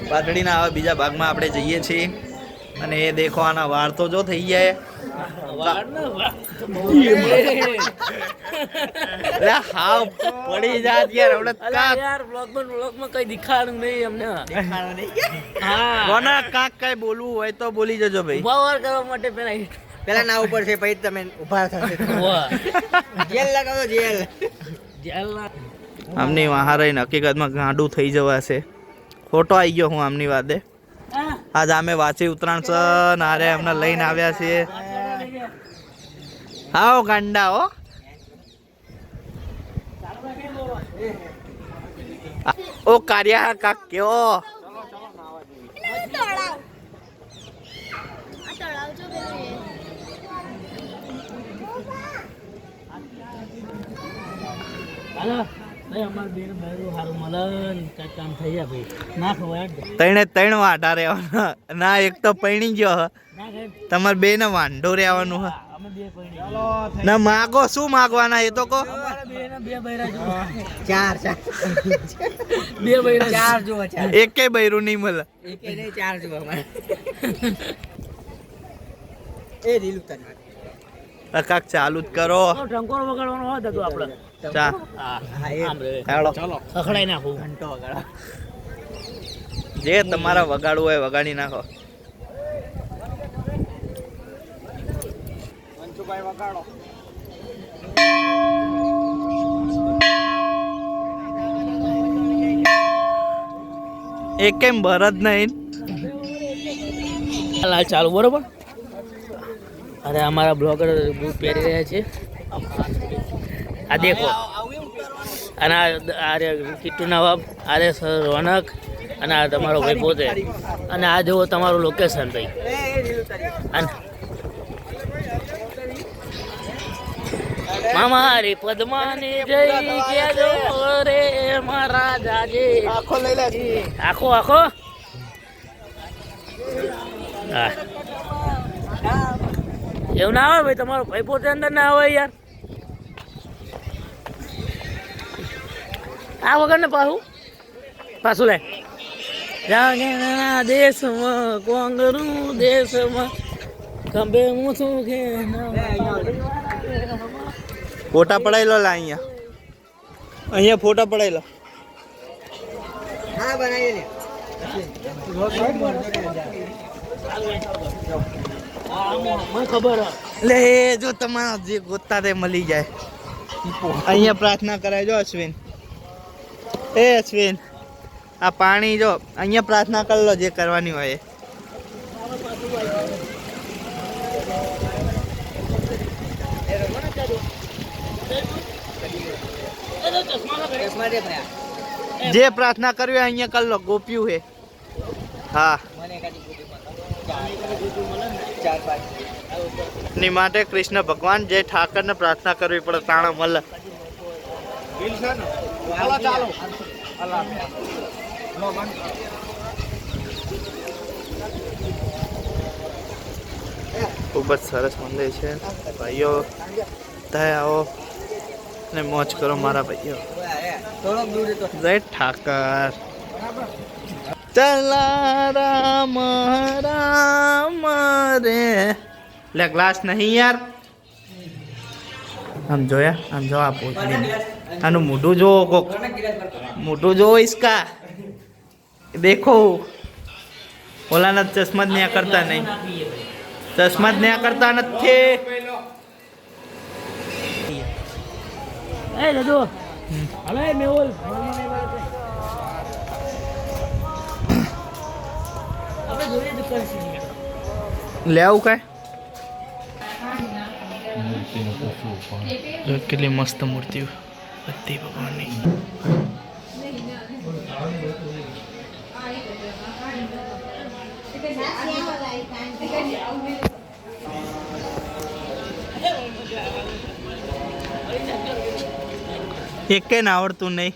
પાટડીના આવા બીજા ભાગમાં આપણે જઈએ છીએ અને એ દેખો આના વાળ તો જો થઈ જાય હાવ પડી જાત યાર યાર બ્લોગમાં કઈ દેખાડું નહીં અમને કોના કાક કઈ બોલવું હોય તો બોલી જજો ભાઈ ઉભા કરવા માટે પેલા ના ઉપર છે પછી તમે ઉભા થશે જેલ લગાવો જેલ આમની વહાં રહીને હકીકતમાં ગાંડું થઈ જવાશે ફોટો આવી ગયો હું આમની વાદે આજ અમે વાંચી ઉત્તરાયણ છે નારે અમને લઈને આવ્યા છીએ આવો ગાંડા હો ઓ કાર્યા કાક કેવો ત્રણ વાઢા રહેવાના ના એક તો પૈણી ગયો તમારે બે ને વાંઢો રહેવાનું ના માગો શું માગવાના એ તો કહો ચાર એક બૈરું નહીં મળે ચાર જો કાક ચાલુ જ કરો ટંકોર વગાડવાનો હોય તો આપણે જે તમારા વગાડવું હોય વગાડી નાખો એક કેમ ભરત નહીં ચાલુ બરોબર અરે અમારા બ્લોગર બૂટ પહેરી રહ્યા છે આ દેખો અને આરે કિટ્ટુ નવાબ આરે રોનક અને આ તમારો ભાઈ પોતે અને આ જુઓ તમારું લોકેશન ભાઈ મામા રે પદ્માની જય કેજો રે મારા જાજે આખો લઈ લે આખો હા એવું ના આવે ભાઈ તમારો ભાઈ પોતે અંદર ના આવે યાર આ વગર ને પાછું લે દેશમાં કોંગરું દેશમાં ખંભે હું છું કે ફોટા પડાઈ લો લા અહીંયા ફોટા પડાઈ લો હા બનાવી લે ખબર લે જો તમારા જે ગોતા તે મળી જાય અહીંયા પ્રાર્થના કરાય જો અશ્વિન એ અશ્વિન આ પાણી જો અહીંયા પ્રાર્થના કરી લો જે કરવાની હોય જે પ્રાર્થના કરવી હોય અહીંયા કરી લો ગોપ્યું હે હા ની માટે કૃષ્ણ ભગવાન જે ઠાકર ને પ્રાર્થના કરવી પડે તાણા મળે ખૂબ જ સરસ મંદિર છે ભાઈઓ ત્યાં આવો ને મોજ કરો મારા ભાઈઓ જય ઠાકર ચલા રામ રામ રે લે ગ્લાસ નહીં યાર આમ જોયા આમ જો આ પોતલી આનું મોઢું જો કોક મોઢું જો इसका देखो ઓલાના ચશ્મા જ ન્યા કરતા નહીં ચશ્મા જ ન્યા કરતા નથી એ લડો અલે મેઓલ આપણે જોઈએ દુકાન લે આવું કાય કેટલી મસ્ત મૂર્તિઓ બધી ભગવાનની એક ના આવડતું નહીં